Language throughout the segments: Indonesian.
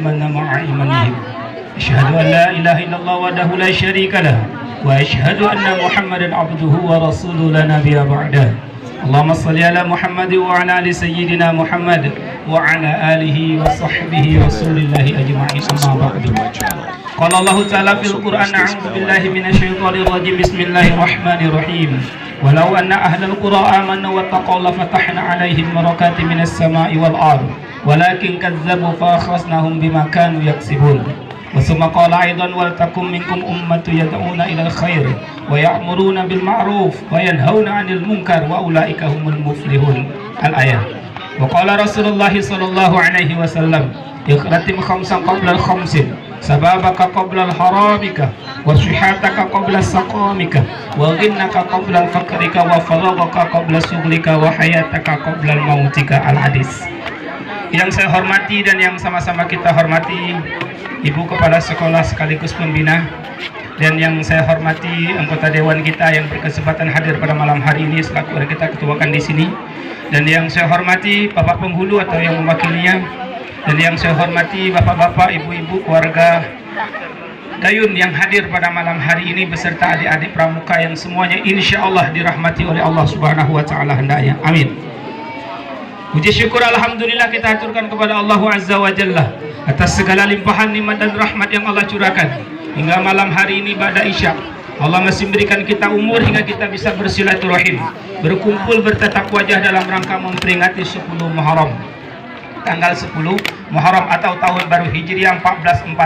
iman ma'a imanihim. Asyhadu an la ilaha illallah wahdahu la syarika lah wa asyhadu anna Muhammadan abduhu wa rasuluhu la nabiyya ba'dah. Allahumma salli ala Muhammad wa ala ali sayyidina Muhammad wa ala alihi wa sahbihi wa sallillahi ajma'in, amma ba'du. Qala Allah ta'ala fil Qur'an, a'udzu billahi minasyaitonir rajim, bismillahirrahmanirrahim. Walau anna ahlal qura amanu wattaqaw la fatahna 'alaihim barakatin minas sama'i wal ardh walakin kazzabu fa akhraznahum bima kanu yaksibun. وثم قال أيضا ولتكن منكم أمة يدعون إلى الخير ويأمرون بالمعروف وينهون عن المنكر وأولئك هم المفلحون. الآية. وقال رسول الله صلى الله عليه وسلم اختتم خمسا قبل الخمس سبابك قبل الحرامك وصحتك قبل سقامك وغنك قبل فقرك وفراغك قبل شغلك وحياتك قبل موتك. Al-Hadis. Yang saya hormati dan yang sama-sama kita hormati Ibu Kepala Sekolah sekaligus pembina, dan yang saya hormati anggota dewan kita yang berkesempatan hadir pada malam hari ini selaku yang kita ketuakan di sini, dan yang saya hormati Bapak Penghulu atau yang mewakilinya, dan yang saya hormati Bapak-bapak, Ibu-ibu, keluarga Dayun yang hadir pada malam hari ini beserta adik-adik pramuka yang semuanya insya Allah dirahmati oleh Allah Subhanahu wa Ta'ala hendaknya. Amin. Puji syukur alhamdulillah kita aturkan kepada Allah Azza wa Jalla atas segala limpahan nikmat dan rahmat yang Allah curahkan hingga malam hari ini pada Isya. Allah masih memberikan kita umur hingga kita bisa bersilaturahim, berkumpul bertatap wajah dalam rangka memperingati 10 Muharram, tanggal 10 Muharram atau tahun baru Hijriah 1445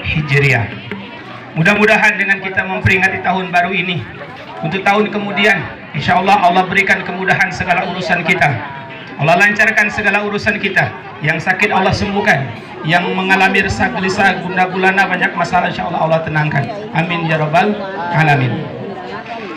Hijriah. Mudah-mudahan dengan kita memperingati tahun baru ini, untuk tahun kemudian insya Allah Allah berikan kemudahan segala urusan kita, Allah lancarkan segala urusan kita, yang sakit Allah sembuhkan, yang mengalami resah gelisah gundah gulana banyak masalah insya Allah Allah tenangkan. Amin ya rabbal alamin.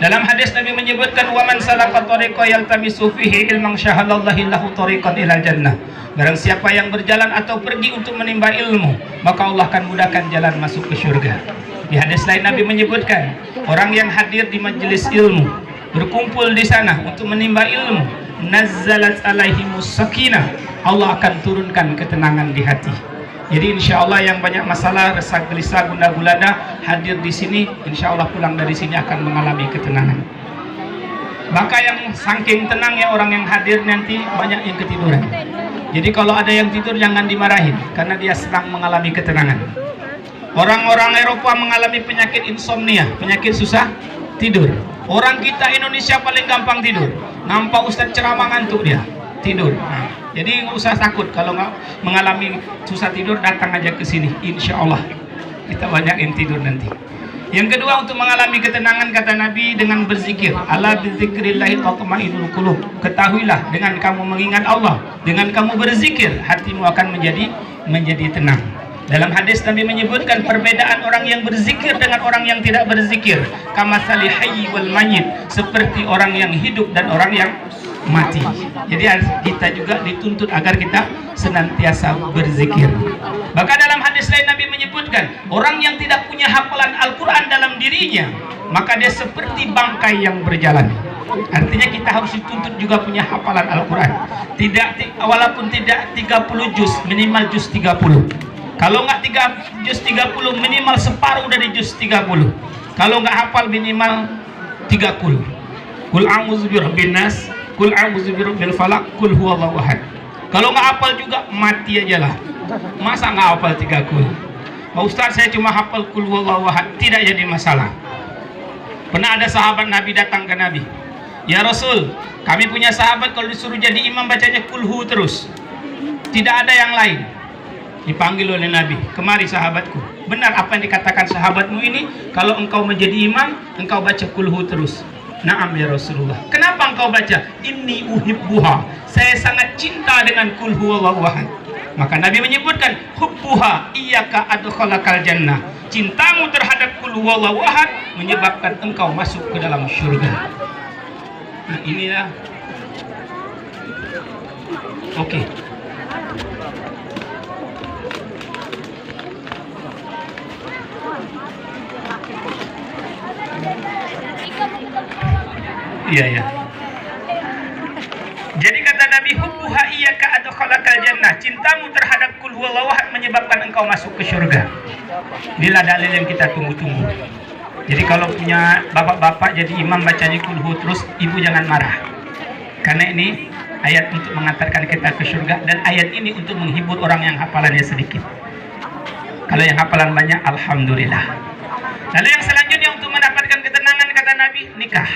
Dalam hadis Nabi menyebutkan wa man salaka tariqan yaltamisu fihi ilman syahadallahi lahu tariqan ilal jannah. Barang siapa yang berjalan atau pergi untuk menimba ilmu, maka Allah akan mudahkan jalan masuk ke surga. Di hadis lain Nabi menyebutkan orang yang hadir di majelis ilmu, berkumpul di sana untuk menimba ilmu, nazzalat alaihimus sakinah, Allah akan turunkan ketenangan di hati. Jadi insya Allah yang banyak masalah, resah gelisah, gundah gulana hadir di sini, insya Allah pulang dari sini akan mengalami ketenangan. Maka yang saking tenangnya orang yang hadir nanti banyak yang ketiduran. Jadi kalau ada yang tidur jangan dimarahin, karena dia sedang mengalami ketenangan. Orang-orang Eropa mengalami penyakit insomnia, penyakit susah tidur. Orang kita Indonesia paling gampang tidur. Nampak Ustaz ceramah ngantuk dia tidur. Nah, jadi nggak usah takut kalau nggak mengalami susah tidur, datang aja ke sini. Insya Allah kita banyak yang tidur nanti. Yang kedua, untuk mengalami ketenangan kata Nabi dengan berzikir. Ala bizikrillahi tatma'innul qulub. Ketahuilah dengan kamu mengingat Allah, dengan kamu berzikir, hatimu akan menjadi tenang. Dalam hadis Nabi menyebutkan perbedaan orang yang berzikir dengan orang yang tidak berzikir. Kamatsali hayy wal mayyit, seperti orang yang hidup dan orang yang mati. Jadi kita juga dituntut agar kita senantiasa berzikir. Maka dalam hadis lain Nabi menyebutkan orang yang tidak punya hafalan Al-Quran dalam dirinya, maka dia seperti bangkai yang berjalan. Artinya kita harus dituntut juga punya hafalan Al-Quran. Walaupun tidak 30 juz, minimal juz 30. Kalau nggak juz 30, minimal separuh dari juz 30. Kalau nggak hafal minimal 30. Kul a'udzu birabbin nas, kul a'udzu birabbil falaq, kul huwallahu ahad. Kalau nggak hafal juga mati aja lah. Masa nggak hafal 30? Pak Ustaz, saya cuma hafal kul huwallahu ahad, tidak jadi masalah. Pernah ada sahabat Nabi datang ke Nabi, ya Rasul, kami punya sahabat kalau disuruh jadi imam bacanya kulhu terus, tidak ada yang lain. Dipanggil oleh Nabi, kemari sahabatku, benar apa yang dikatakan sahabatmu ini, kalau engkau menjadi imam, engkau baca kulhu terus. Naam ya Rasulullah. Kenapa engkau baca? Inni uhibbuha, saya sangat cinta dengan kul huwallahu ahad. Maka Nabi menyebutkan hubbuha iyyaka adkhalakal jannah, cintamu terhadap kul huwallahu ahad menyebabkan engkau masuk ke dalam surga. Nah, inilah oke. Iya ya. Jadi kata Nabi, hubbuha iyyaka adkhalakal jannah, cintamu terhadap kul huwallahu ahad menyebabkan engkau masuk ke surga. Inilah dalil yang kita tunggu-tunggu. Jadi kalau punya bapak-bapak jadi imam bacanya qul hu terus, ibu jangan marah. Karena ini ayat untuk mengantarkan kita ke surga, dan ayat ini untuk menghibur orang yang hafalannya sedikit. Kalau yang hafalan banyak, alhamdulillah. Lalu yang selanjutnya untuk mendapatkan ketenangan, kata Nabi, nikah.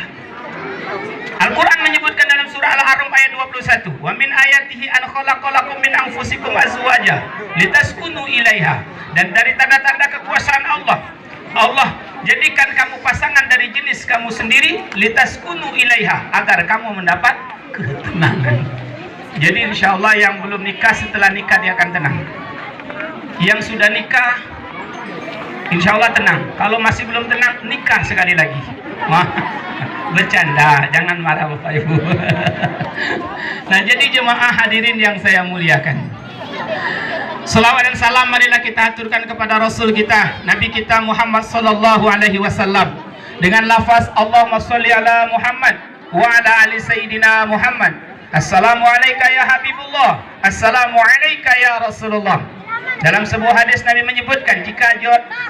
Al-Quran menyebutkan dalam surah Al-A'raf ayat 21, wa min ayatihi an khalaqalakum min anfusikum azwaja litaskunu ilaiha. Dan dari tanda-tanda kekuasaan Allah, Allah jadikan kamu pasangan dari jenis kamu sendiri, litaskunu ilaiha, agar kamu mendapat ketenangan. Jadi insya Allah yang belum nikah, setelah nikah dia akan tenang. Yang sudah nikah insya Allah tenang. Kalau masih belum tenang, nikah sekali lagi. Bercanda, jangan marah Bapak Ibu. Nah, jadi jemaah hadirin yang saya muliakan, selawat dan salam marilah kita aturkan kepada Rasul kita, Nabi kita Muhammad sallallahu alaihi wasallam, dengan lafaz Allahumma sholli ala Muhammad wa ala ali sayyidina Muhammad. Assalamu alayka ya Habibullah, assalamu alayka ya Rasulullah. Dalam sebuah hadis Nabi menyebutkan, jika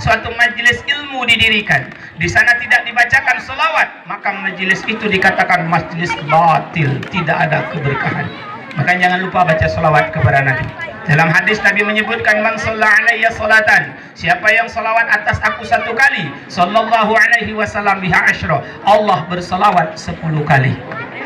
suatu majelis ilmu didirikan, di sana tidak dibacakan selawat, maka majelis itu dikatakan majelis batil, tidak ada keberkahan. Maka jangan lupa baca selawat kepada Nabi. Dalam hadis Nabi menyebutkan, man shalla alayya salatan, siapa yang selawat atas aku 1 kali, sallallahu alaihi wasallam biha asyra, Allah berselawat 10 kali.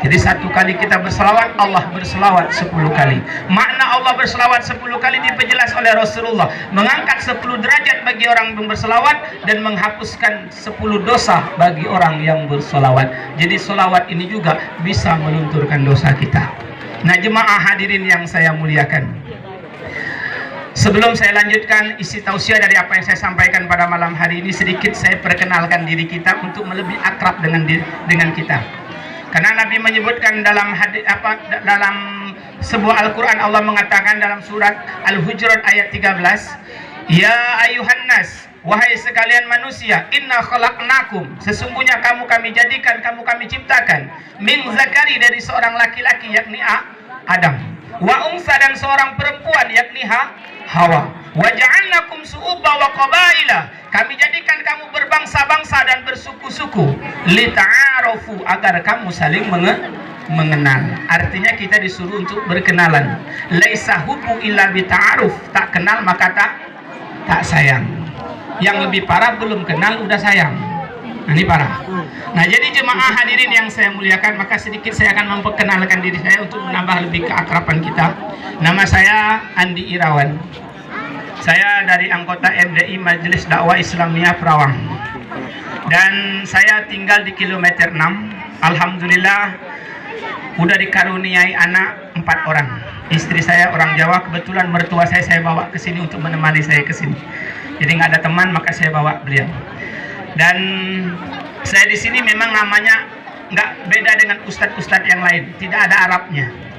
Jadi 1 kali kita berselawat, Allah berselawat 10 kali. Makna Allah berselawat 10 kali diperjelas oleh Rasulullah, mengangkat 10 derajat bagi orang yang berselawat dan menghapuskan 10 dosa bagi orang yang berselawat. Jadi selawat ini juga bisa melunturkan dosa kita. Nah, jemaah hadirin yang saya muliakan, sebelum saya lanjutkan isi tausiah dari apa yang saya sampaikan pada malam hari ini, sedikit saya perkenalkan diri kita untuk lebih akrab dengan kita. Karena Nabi menyebutkan dalam dalam sebuah Al-Quran, Allah mengatakan dalam surat Al-Hujurat ayat 13, ya ayuhan nas, wahai sekalian manusia, inna khalaqnakum, sesungguhnya kami jadikan, kami ciptakan, min zakari, dari seorang laki-laki yakni Adam, wa unsa, dan seorang perempuan yakni Hawa, wa ja'alnakum su'uba wa qabaila, kami jadikan kamu berbangsa-bangsa dan bersuku-suku, lita'arofu, agar kamu saling mengenal. Artinya kita disuruh untuk berkenalan. Laisa hubbu illa bita'aruf, tak kenal maka tak sayang. Yang lebih parah, belum kenal udah sayang. Nah, ini parah. Nah, jadi jemaah hadirin yang saya muliakan, maka sedikit saya akan memperkenalkan diri saya untuk menambah lebih keakraban kita. Nama saya Andi Irawan. Saya dari anggota MDI Majelis Dakwah Islamiyah Perawang, dan saya tinggal di kilometer 6. Alhamdulillah udah dikaruniai anak 4 orang. Istri saya orang Jawa, kebetulan mertua saya bawa ke sini untuk menemani saya ke sini. Jadi nggak ada teman, maka saya bawa beliau. Dan saya di sini memang namanya nggak beda dengan ustadz-ustadz yang lain, tidak ada Arabnya.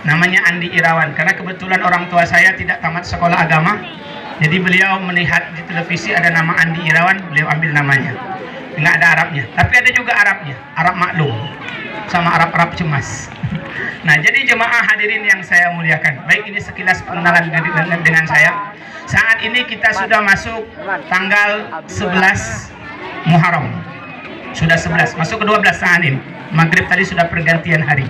Namanya Andi Irawan, karena kebetulan orang tua saya tidak tamat sekolah agama. Jadi beliau melihat di televisi ada nama Andi Irawan, beliau ambil namanya. Nggak ada Arabnya, tapi ada juga Arabnya, Arab maklum, sama Arab cemas. Nah, jadi jemaah hadirin yang saya muliakan, baik ini sekilas pengenalan dengan saya. Saat ini kita sudah masuk tanggal 11 Muharram. Sudah 11, masuk ke 12 saat ini. Maghrib tadi sudah pergantian hari.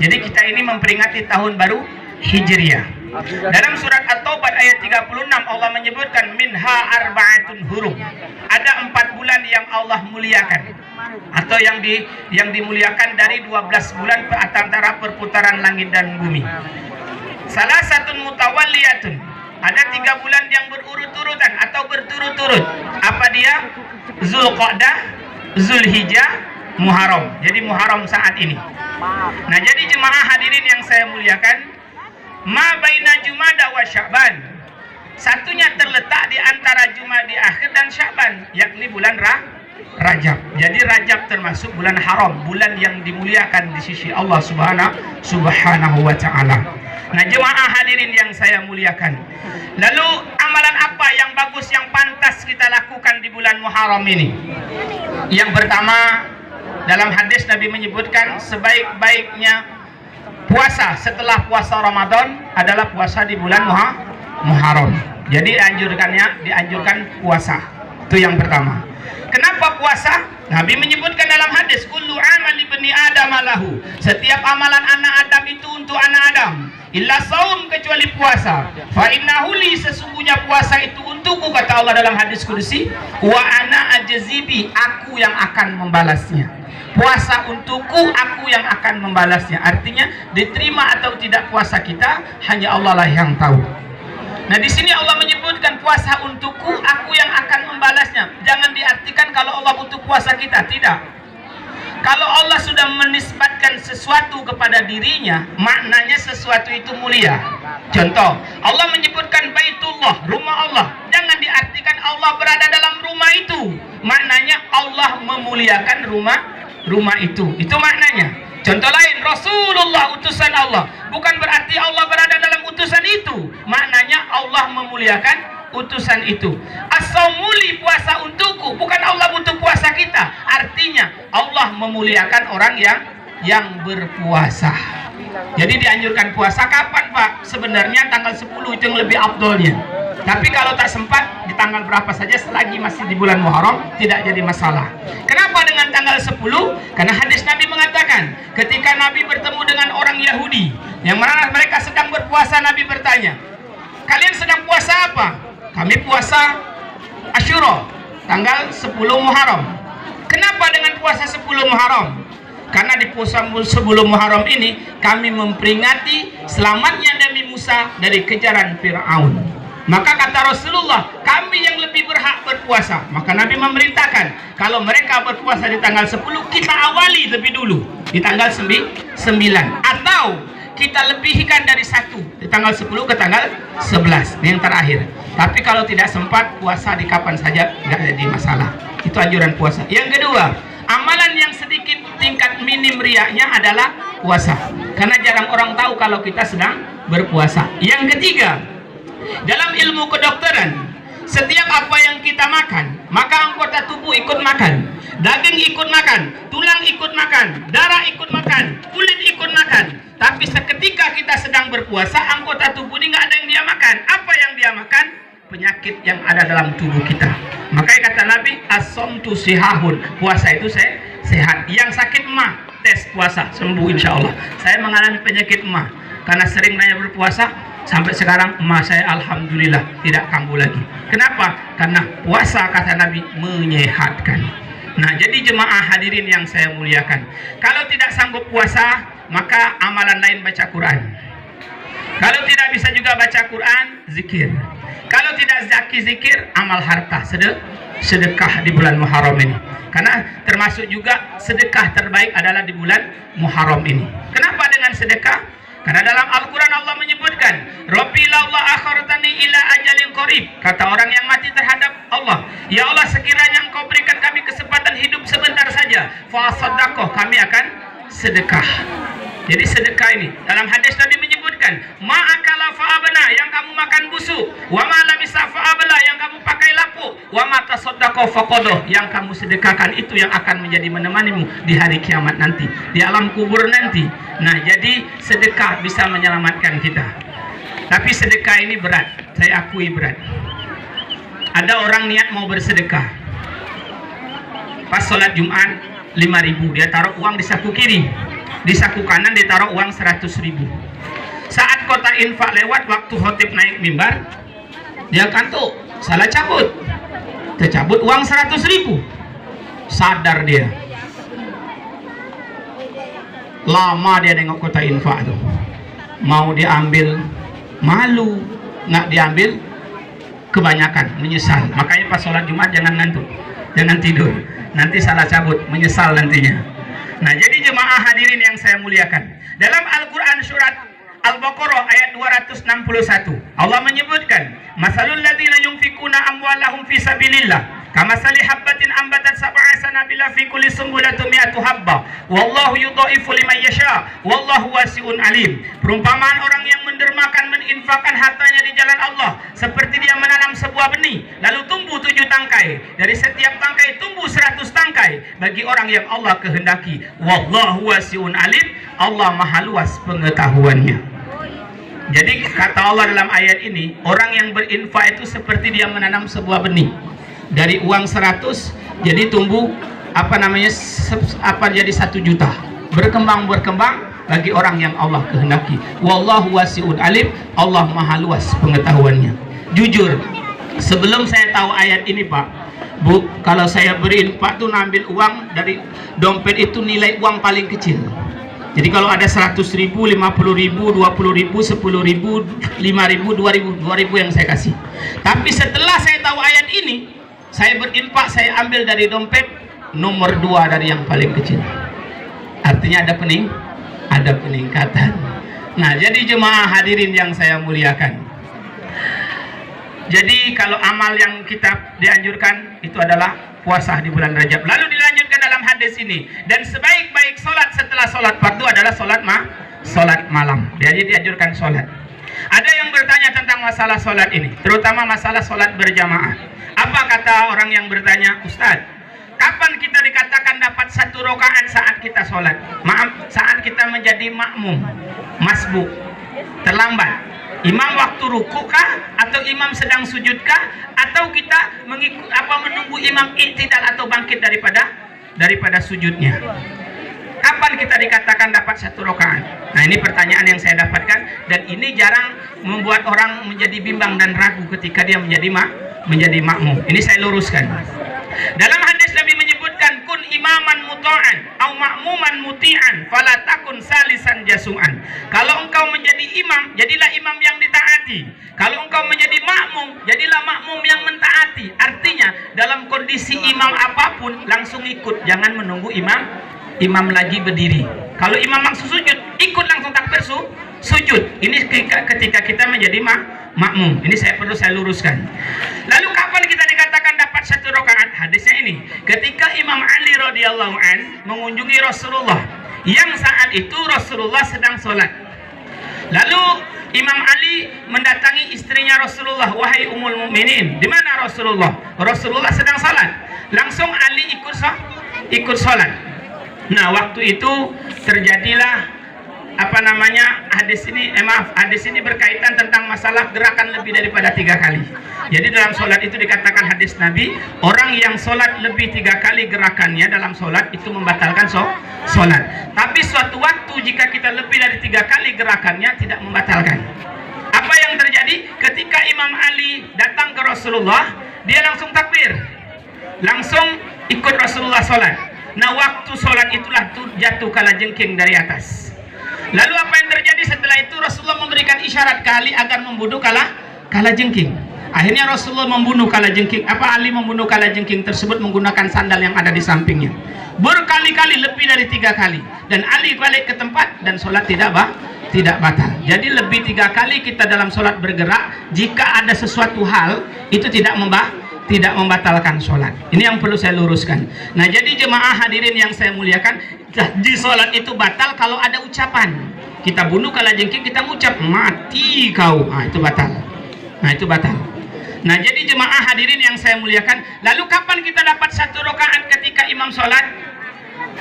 Jadi kita ini memperingati tahun baru Hijriah. Dalam surat At-Taubah ayat 36 Allah menyebutkan minha arba'atun hurum. Ada 4 bulan yang Allah muliakan, atau yang dimuliakan dari 12 bulan antara perputaran langit dan bumi. Salah satu mutawalliyatun, ada 3 bulan yang berurut-urutan atau berturut-turut. Apa dia? Zulqa'dah, Zulhijjah, Muharram. Jadi Muharram saat ini. Nah, jadi jemaah hadirin yang saya muliakan, ma baina Jumada wa Sya'ban, satunya terletak di antara Jumadi akhir dan Sya'ban, yakni bulan Rajab. Jadi Rajab termasuk bulan haram, bulan yang dimuliakan di sisi Allah Subhanahu wa ta'ala. Nah, jemaah hadirin yang saya muliakan, lalu amalan apa yang bagus, yang pantas kita lakukan di bulan Muharram ini? Yang pertama, dalam hadis Nabi menyebutkan sebaik-baiknya puasa setelah puasa Ramadan adalah puasa di bulan Muharram. Jadi dianjurkan puasa. Itu yang pertama. Kenapa puasa? Nabi menyebutkan dalam hadis, kullu amal ibni adam lahu. Setiap amalan anak Adam itu untuk anak Adam. Illa saum, kecuali puasa. Fa innahu li, sesungguhnya puasa itu untukku, kata Allah dalam hadis kudusi. Wa ana ajzibi, aku yang akan membalasnya. Puasa untukku, aku yang akan membalasnya. Artinya diterima atau tidak puasa kita hanya Allah lah yang tahu. Nah, di sini Allah menyebutkan puasa untukku, aku yang akan membalasnya. Jangan diartikan kalau Allah butuh puasa kita, tidak. Kalau Allah sudah menisbatkan sesuatu kepada dirinya, maknanya sesuatu itu mulia. Contoh, Allah menyebutkan Baitullah, rumah Allah. Jangan diartikan Allah berada dalam rumah itu. Maknanya Allah memuliakan rumah itu. Itu maknanya. Contoh lain, Rasulullah, utusan Allah. Bukan berarti Allah berada dalam utusan itu. Maknanya Allah memuliakan utusan itu. As-saumuli, puasa untukku. Bukan Allah butuh puasa kita. Artinya Allah memuliakan orang yang berpuasa. Jadi dianjurkan puasa kapan, Pak? Sebenarnya tanggal 10 itu yang lebih afdolnya. Tapi kalau tak sempat, di tanggal berapa saja selagi masih di bulan Muharram, tidak jadi masalah. Kenapa dengan tanggal 10? Karena hadis Nabi mengatakan, ketika Nabi bertemu dengan orang Yahudi yang mana mereka sedang berpuasa, Nabi bertanya, kalian sedang puasa apa? Kami puasa Asyura, tanggal 10 Muharram. Kenapa dengan puasa 10 Muharram? Karena di puasa 10 Muharram ini kami memperingati selamatnya Nabi Musa dari kejaran Fir'aun. Maka kata Rasulullah, kami yang lebih berhak berpuasa. Maka Nabi memerintahkan, kalau mereka berpuasa di tanggal 10, kita awali lebih dulu di tanggal 9, atau kita lebihkan dari 1 di tanggal 10 ke tanggal 11 yang terakhir. Tapi kalau tidak sempat, puasa di kapan saja nggak jadi masalah. Itu anjuran puasa. Yang kedua, amalan yang sedikit tingkat minim riaknya adalah puasa, karena jarang orang tahu kalau kita sedang berpuasa. Yang ketiga, dalam ilmu kedokteran, setiap apa yang kita makan, maka anggota tubuh ikut makan. Daging ikut makan, tulang ikut makan, darah ikut makan, kulit ikut makan. Tapi seketika kita sedang berpuasa, anggota tubuh ini nggak ada yang dia makan. Apa yang dia makan? Penyakit yang ada dalam tubuh kita. Makanya kata Nabi, as-somtu sihahun, puasa itu sehat. Yang sakit mah tes puasa, sembuh insya Allah. Saya mengalami penyakit mah karena sering nanya berpuasa. Sampai sekarang emak saya alhamdulillah tidak kambuh lagi. Kenapa? Karena puasa, kata Nabi, menyehatkan. Nah, jadi jemaah hadirin yang saya muliakan, kalau tidak sanggup puasa, maka amalan lain baca Quran. Kalau tidak bisa juga baca Quran, zikir. Kalau tidak zikir, amal harta, sedekah di bulan Muharram ini. Karena termasuk juga sedekah terbaik adalah di bulan Muharram ini. Kenapa dengan sedekah? Karena dalam Al-Quran Allah menyebutkan, Rabbi laula akhartani ila ajalin qarib. Kata orang yang mati terhadap Allah, ya Allah, sekiranya Engkau berikan kami kesempatan hidup sebentar saja, fa sadaqah, kami akan sedekah. Jadi sedekah ini dalam hadis Nabi menyebutkan, ma'akala fa'abna, yang kamu makan busuk, wa ma labisa fa'abla, yang kamu pakai lapuk, wa ma tasaddaqah faqadah, yang kamu sedekahkan itu yang akan menjadi menemanimu di hari kiamat nanti, di alam kubur nanti. Nah, jadi sedekah bisa menyelamatkan kita. Tapi sedekah ini berat, saya akui berat. Ada orang niat mau bersedekah, pas sholat Jumat 5.000, dia taruh uang di saku kiri, di saku kanan ditaruh uang 100.000. Saat kota infak lewat, waktu khotib naik mimbar, dia kantuk, salah cabut, tercabut uang 100.000. Sadar dia, lama dia nengok kota infak tuh, mau diambil malu, nggak diambil kebanyakan, menyesal. Makanya pas sholat Jumat jangan ngantuk, jangan tidur, nanti salah cabut, menyesal nantinya. Nah, jadi jemaah hadirin yang saya muliakan, dalam Al-Quran surat Al-Baqarah ayat 261 Allah menyebutkan, masalul ladzina yunfikuna amwalahum fi sabilillah kamasali habbatin ambatat sab'a sanabila fi kulli sumbulatin mi'atu habba wallahu yudha'ifu liman yasha wallahu wasi'un alim. Perumpamaan orang yang mendermakan, meninfakkan hartanya di jalan Allah seperti dia menanam sebuah benih lalu tumbuh 7 tangkai, dari setiap tangkai tumbuh 100 tangkai bagi orang yang Allah kehendaki. Wallahu wasi'un alim, Allah maha luas pengetahuannya. Jadi kata Allah dalam ayat ini, orang yang berinfak itu seperti dia menanam sebuah benih. Dari uang 100 jadi tumbuh jadi 1 juta. Berkembang bagi orang yang Allah kehendaki. Wallahu wasi'un alim. Allah maha luas pengetahuannya. Jujur, sebelum saya tahu ayat ini Pak, Bu, kalau saya berinfak tuh ngambil uang dari dompet itu nilai uang paling kecil. Jadi kalau ada 100.000, 50.000, 20.000, 10.000, 5.000, 2.000 yang saya kasih. Tapi setelah saya tahu ayat ini, saya berinfak, saya ambil dari dompet nomor 2 dari yang paling kecil. Artinya ada peningkatan. Nah, jadi jemaah hadirin yang saya muliakan. Jadi kalau amal yang kita dianjurkan itu adalah puasa di bulan Rajab. Lalu dilanjutkan dalam hadis ini, dan sebaik-baik solat setelah solat fardu adalah solat malam. Jadi dianjurkan solat. Ada yang bertanya tentang masalah solat ini, terutama masalah solat berjamaah. Apa kata orang yang bertanya, Ustadz, kapan kita dikatakan dapat 1 rakaat saat kita solat? Maaf, saat kita menjadi makmum, masbuk, terlambat. Imam waktu ruku kah, atau imam sedang sujud kah, atau kita menunggu imam i'tidal atau bangkit daripada sujudnya? Kapan kita dikatakan dapat 1 rakaat? Nah, ini pertanyaan yang saya dapatkan, dan ini jarang membuat orang menjadi bimbang dan ragu ketika dia menjadi makmum. Ini saya luruskan. Dalam hadis Nabi menyebutkan, kun imaman muta'an au ma'muman muti'an fala takun salisan jasu'an. Kalau engkau menjadi imam, jadilah imam yang ditaati. Kalau engkau menjadi makmum, jadilah makmum yang mentaati. Artinya dalam kondisi imam apapun langsung ikut, jangan menunggu imam lagi berdiri. Kalau imam langsung sujud, ikut langsung takbir sujud. Ini ketika kita menjadi makmum. Ini perlu saya luruskan. Lalu kapan kita dikatakan dapat 1 rakaat? Hadisnya ini, ketika Imam Ali radhiyallahu an mengunjungi Rasulullah, yang saat itu Rasulullah sedang sholat. Lalu Imam Ali mendatangi istrinya Rasulullah, wahai Ummul Mukminin, di mana Rasulullah? Rasulullah sedang sholat. Langsung Ali ikut sholat. Nah, waktu itu terjadilah hadis ini berkaitan tentang masalah gerakan lebih daripada 3 kali. Jadi dalam sholat itu dikatakan hadis Nabi, orang yang sholat lebih 3 kali gerakannya dalam sholat itu membatalkan sholat. Tapi suatu waktu jika kita lebih dari 3 kali gerakannya tidak membatalkan. Apa yang terjadi? Ketika Imam Ali datang ke Rasulullah, dia langsung takbir, langsung ikut Rasulullah sholat. Nah, waktu sholat itulah jatuh kalajengking dari atas. Lalu apa yang terjadi setelah itu? Rasulullah memberikan isyarat ke Ali agar membunuh kalajengking. Akhirnya Rasulullah membunuh kalajengking. Ali membunuh kalajengking tersebut menggunakan sandal yang ada di sampingnya. Berkali-kali, lebih dari 3 kali. Dan Ali balik ke tempat dan sholat tidak batal. Jadi lebih 3 kali kita dalam sholat bergerak, jika ada sesuatu hal itu tidak membatalkan sholat. Ini yang perlu saya luruskan. Nah, jadi jemaah hadirin yang saya muliakan, di sholat itu batal kalau ada ucapan. Kita bunuh kalajengking, kita mengucap mati kau, itu batal. Nah, jadi jemaah hadirin yang saya muliakan, lalu kapan kita dapat 1 rakaat ketika imam sholat?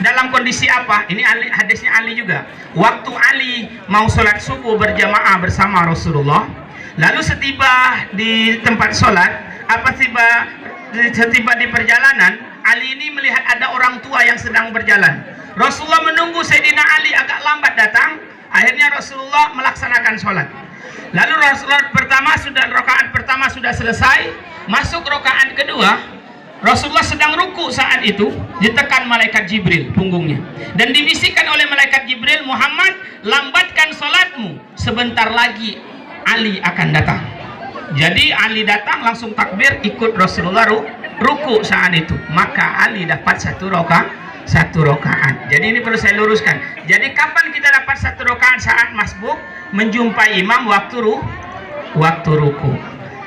Dalam kondisi apa? Ini hadisnya Ali juga. Waktu Ali mau sholat subuh berjamaah bersama Rasulullah, lalu setiba di tempat sholat, setiba di perjalanan, Ali ini melihat ada orang tua yang sedang berjalan. Rasulullah menunggu Sayyidina Ali agak lambat datang. Akhirnya Rasulullah melaksanakan sholat. Lalu rakaat pertama sudah selesai, masuk rakaat kedua. Rasulullah sedang ruku saat itu, ditekan malaikat Jibril punggungnya, dan dibisikkan oleh malaikat Jibril, Muhammad, lambatkan sholatmu, sebentar lagi Ali akan datang. Jadi Ali datang langsung takbir, ikut Rasulullah ruku saat itu. Maka Ali dapat 1 rakaat. Jadi ini perlu saya luruskan. Jadi kapan kita dapat 1 rakaat? Saat masbuk menjumpai imam waktu ruku.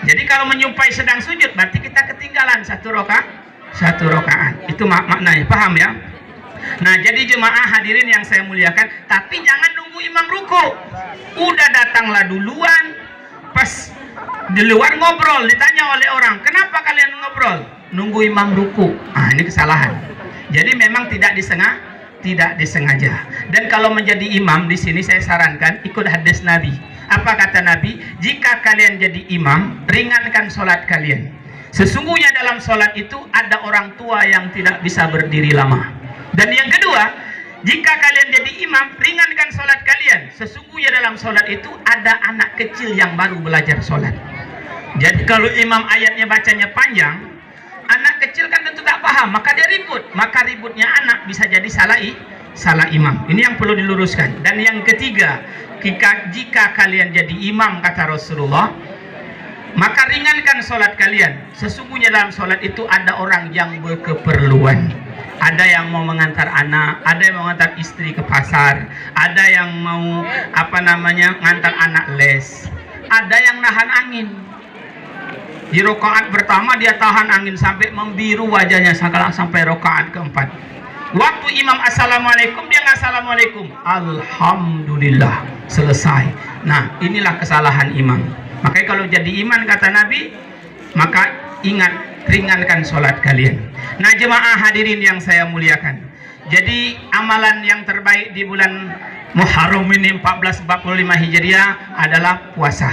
Jadi kalau menjumpai sedang sujud, berarti kita ketinggalan 1 rakaat. Itu maknanya, paham ya? Nah, jadi jemaah hadirin yang saya muliakan, tapi jangan nunggu imam ruku. Udah datanglah duluan, pas di luar ngobrol, ditanya oleh orang, kenapa kalian ngobrol? Nunggu imam ruku. Ini kesalahan. Jadi memang tidak disengaja. Dan kalau menjadi imam di sini saya sarankan ikut hadis Nabi. Apa kata Nabi? Jika kalian jadi imam, ringankan sholat kalian. Sesungguhnya dalam sholat itu ada orang tua yang tidak bisa berdiri lama. Dan yang kedua, jika kalian jadi imam, ringankan sholat kalian. Sesungguhnya dalam sholat itu ada anak kecil yang baru belajar sholat. Jadi kalau imam ayatnya bacanya panjang, anak kecil kan tentu tak paham, maka dia ribut. Maka ributnya anak bisa jadi salah imam. Ini yang perlu diluruskan. Dan yang ketiga, jika kalian jadi imam, kata Rasulullah, maka ringankan sholat kalian. Sesungguhnya dalam sholat itu ada orang yang berkeperluan. Ada yang mau mengantar anak, ada yang mau mengantar istri ke pasar, ada yang mau ngantar anak les, ada yang nahan angin. Di rakaat pertama dia tahan angin sampai membiru wajahnya sampai rakaat keempat. Waktu imam assalamualaikum, dia nggak assalamualaikum, alhamdulillah, selesai. Nah, inilah kesalahan imam. Makanya kalau jadi imam, kata Nabi, maka ingat, ringankan sholat kalian. Nah, jemaah hadirin yang saya muliakan, jadi amalan yang terbaik di bulan Muharram ini 1445 Hijriah adalah puasa.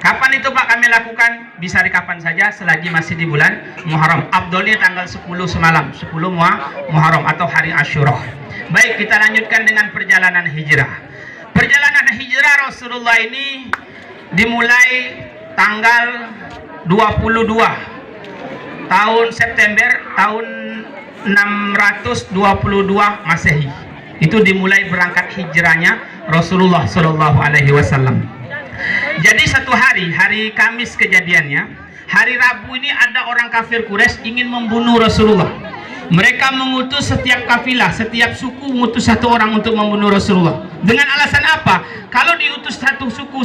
Kapan itu Pak kami lakukan? Bisa di kapan saja selagi masih di bulan Muharram. Afdolnya tanggal 10 semalam, 10 Muharram atau hari Asyura. Baik, kita lanjutkan dengan perjalanan hijrah. Perjalanan hijrah Rasulullah ini dimulai tanggal 22 tahun September tahun 622 Masehi. Itu dimulai berangkat hijrahnya Rasulullah Shallallahu Alaihi Wasallam. Jadi satu hari Kamis kejadiannya, hari Rabu ini ada orang kafir Quraisy ingin membunuh Rasulullah. Mereka mengutus setiap kafilah, setiap suku mengutus satu orang untuk membunuh Rasulullah. Dengan alasan apa? Kalau diutus satu suku,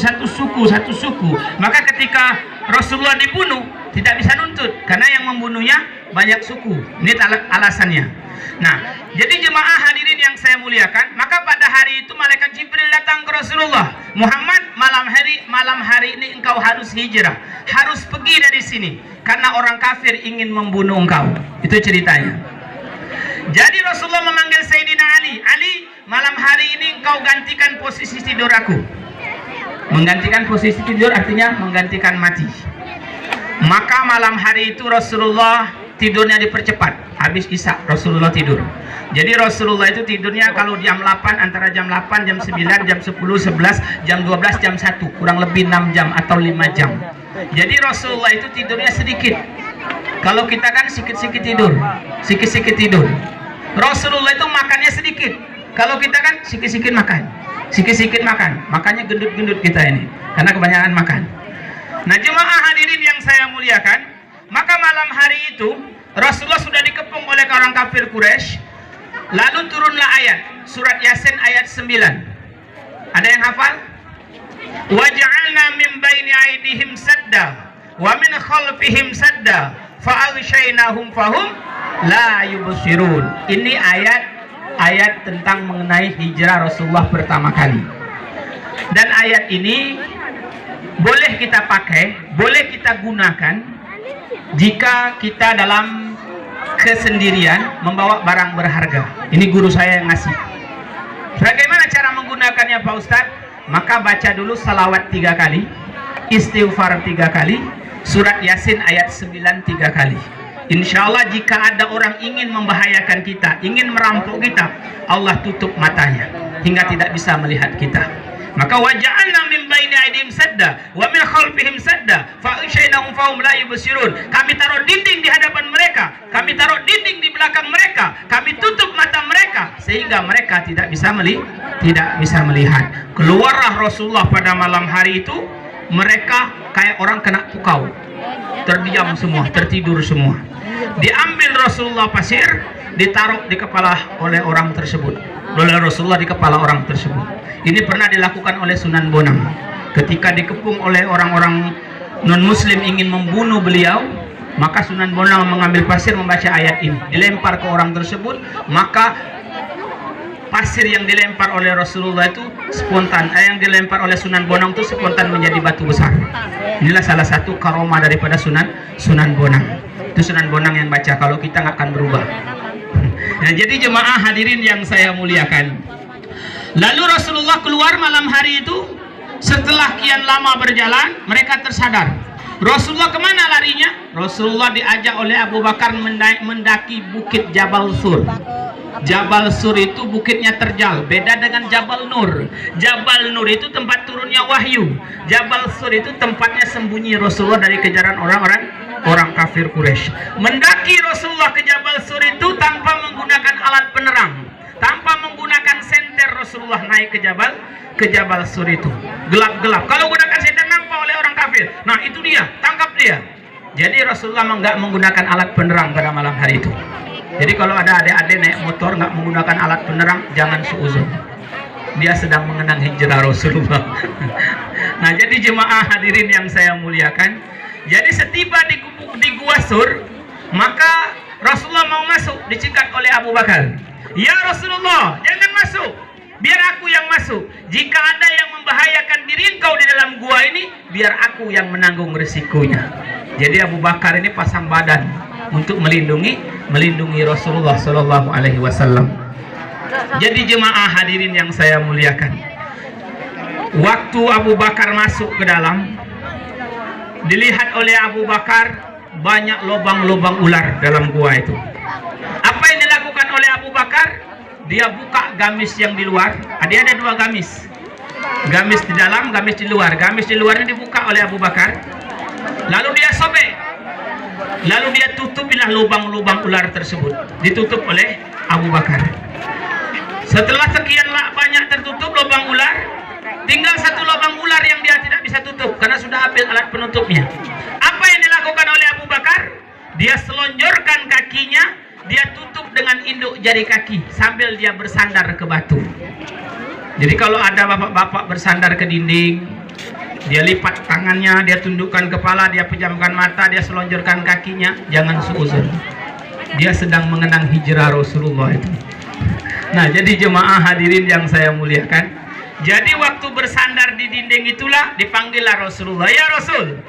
maka ketika Rasulullah dibunuh tidak bisa nuntut, karena yang membunuhnya banyak suku. Ini alasannya. Nah, jadi jemaah hadirin yang saya muliakan, maka pada hari itu malaikat Jibril datang ke Rasulullah. Muhammad, malam hari ini engkau harus hijrah, harus pergi dari sini, karena orang kafir ingin membunuh engkau. Itu ceritanya. Jadi Rasulullah memanggil Sayyidina Ali. Ali, malam hari ini engkau gantikan posisi tidur aku. Menggantikan posisi tidur artinya menggantikan mati. Maka malam hari itu Rasulullah tidurnya dipercepat. Habis Isya Rasulullah tidur. Jadi Rasulullah itu tidurnya kalau jam 8, antara jam 8, jam 9, jam 10, 11, jam 12, jam 1, kurang lebih 6 jam atau 5 jam. Jadi Rasulullah itu tidurnya sedikit. Kalau kita kan sikit-sikit tidur, sikit-sikit tidur. Rasulullah itu makannya sedikit. Kalau kita kan sikit-sikit makan, sikit-sikit makan. Makanya gendut-gendut kita ini, karena kebanyakan makan. Nah, jemaah hadirin yang saya muliakan, maka malam hari itu Rasulullah sudah dikepung oleh orang kafir Quraisy. Lalu turunlah ayat surat Yasin ayat 9. Ada yang hafal? Waja'alna min baini aydihim sadda wa min khalfihim sadda fa'aghshaynahum fahum la yubsirun. Ini ayat tentang mengenai hijrah Rasulullah pertama kali. Dan ayat ini boleh kita pakai, boleh kita gunakan jika kita dalam kesendirian membawa barang berharga. Ini guru saya yang ngasih. Bagaimana cara menggunakannya Pak Ustadz? Maka baca dulu salawat 3 kali, istighfar 3 kali, surat Yasin ayat 9 3 kali. Insya Allah jika ada orang ingin membahayakan kita, ingin merampok kita, Allah tutup matanya hingga tidak bisa melihat kita. Maka waja'alna min baini aydihim sadda wa min khalfihim sadda fa'aghshaynahum fahum la yubsirun. Kami taruh dinding di hadapan mereka, kami taruh dinding di belakang mereka, kami tutup mata mereka sehingga mereka tidak bisa melihat. Keluarlah Rasulullah pada malam hari itu, mereka kayak orang kena pukau, terdiam semua, tertidur semua. Diambil Rasulullah pasir, ditaruh di kepala oleh orang tersebut, oleh Rasulullah di kepala orang tersebut. Ini pernah dilakukan oleh Sunan Bonang ketika dikepung oleh orang-orang non-muslim ingin membunuh beliau. Maka Sunan Bonang mengambil pasir, membaca ayat ini, dilempar ke orang tersebut. Maka pasir yang dilempar oleh Rasulullah itu spontan, yang dilempar oleh Sunan Bonang itu spontan menjadi batu besar. Inilah salah satu karomah daripada Sunan Bonang. Itu Sunan Bonang yang baca, kalau kita nggak akan berubah. Nah, jadi jemaah hadirin yang saya muliakan, lalu Rasulullah keluar malam hari itu Setelah kian lama berjalan, mereka tersadar. Rasulullah kemana larinya? Rasulullah diajak oleh Abu Bakar mendaki bukit Jabal Sur. Jabal Sur itu bukitnya terjal, beda dengan Jabal Nur. Jabal Nur itu tempat turunnya wahyu. Jabal Sur itu tempatnya sembunyi Rasulullah dari kejaran orang kafir Quraisy. Mendaki Rasulullah ke Jabal Sur itu tanpa menggunakan alat penerang, tanpa menggunakan senter. Rasulullah naik ke Jabal Sur itu gelap-gelap. Kalau gunakan senter nampak oleh orang kafir. Nah itu dia, tangkap dia. Jadi Rasulullah nggak menggunakan alat penerang pada malam hari itu. Jadi kalau ada adik-adik naik motor nggak menggunakan alat penerang, jangan suuzon. Dia sedang mengenang hijrah Rasulullah. Nah jadi jemaah hadirin yang saya muliakan, jadi setiba di Gua Sur, maka Rasulullah mau masuk, dicegat oleh Abu Bakar. Ya Rasulullah, jangan masuk, biar aku yang masuk. Jika ada yang membahayakan diri engkau di dalam gua ini, biar aku yang menanggung risikonya. Jadi Abu Bakar ini pasang badan untuk melindungi Rasulullah Shallallahu Alaihi Wasallam. Jadi jemaah hadirin yang saya muliakan, waktu Abu Bakar masuk ke dalam, dilihat oleh Abu Bakar banyak lubang-lubang ular dalam gua itu. Apa yang dilakukan oleh Abu Bakar? Dia buka gamis yang di luar. Dia ada dua gamis, gamis di dalam, gamis di luar. Gamis di luarnya dibuka oleh Abu Bakar, lalu dia sobek, lalu dia tutupilah lubang-lubang ular tersebut, ditutup oleh Abu Bakar. Setelah sekian banyak tertutup lubang ular, tinggal satu lubang ular yang dia tidak bisa tutup karena sudah habis alat penutupnya. Apa yang dilakukan oleh Abu Bakar? Dia selonjorkan kakinya, dia tutup dengan induk jari kaki sambil dia bersandar ke batu. Jadi kalau ada bapak-bapak bersandar ke dinding, dia lipat tangannya, dia tundukkan kepala, dia pejamkan mata, dia selonjorkan kakinya, jangan suuzon. Dia sedang mengenang hijrah Rasulullah itu. Nah, jadi jemaah hadirin yang saya muliakan, jadi waktu bersandar di dinding itulah dipanggillah Rasulullah. Ya Rasul,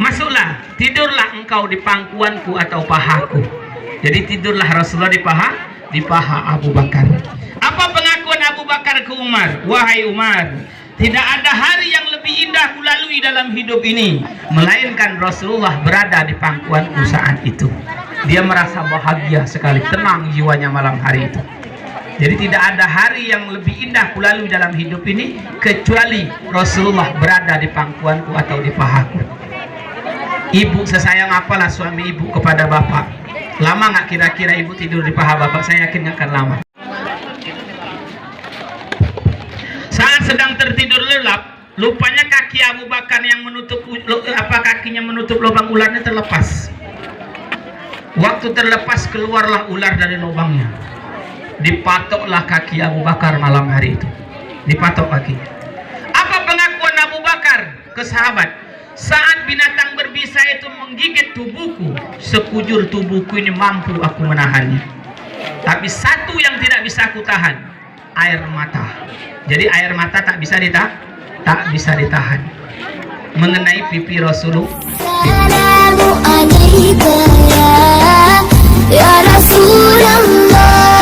masuklah, tidurlah engkau di pangkuanku atau pahaku. Jadi tidurlah Rasulullah di paha Abu Bakar. Apa pengakuan Abu Bakar ke Umar? Wahai Umar, tidak ada hari yang lebih indah kulalui dalam hidup ini melainkan Rasulullah berada di pangkuanku saat itu. Dia merasa bahagia sekali, tenang jiwanya malam hari itu. Jadi tidak ada hari yang lebih indah kulalui dalam hidup ini kecuali Rasulullah berada di pangkuanku atau di pahaku. Ibu sesayang apalah suami ibu kepada bapak. Lama nggak kira-kira ibu tidur di paha bapak? Saya yakin nggak akan lama. Saat sedang tertidur lelap, lupanya kaki Abu Bakar yang menutup kakinya menutup lubang ularnya terlepas. Waktu terlepas keluarlah ular dari lubangnya. Dipatoklah kaki Abu Bakar malam hari itu. Dipatok kaki. Apa pengakuan Abu Bakar ke sahabat? Saat binatang berbisa itu menggigit tubuhku, sekujur tubuhku ini mampu aku menahannya. Tapi satu yang tidak bisa aku tahan, air mata. Jadi air mata tak bisa ditahan. Mengenai pipi Rasulullah. Assalamu alaikum ya Rasulullah.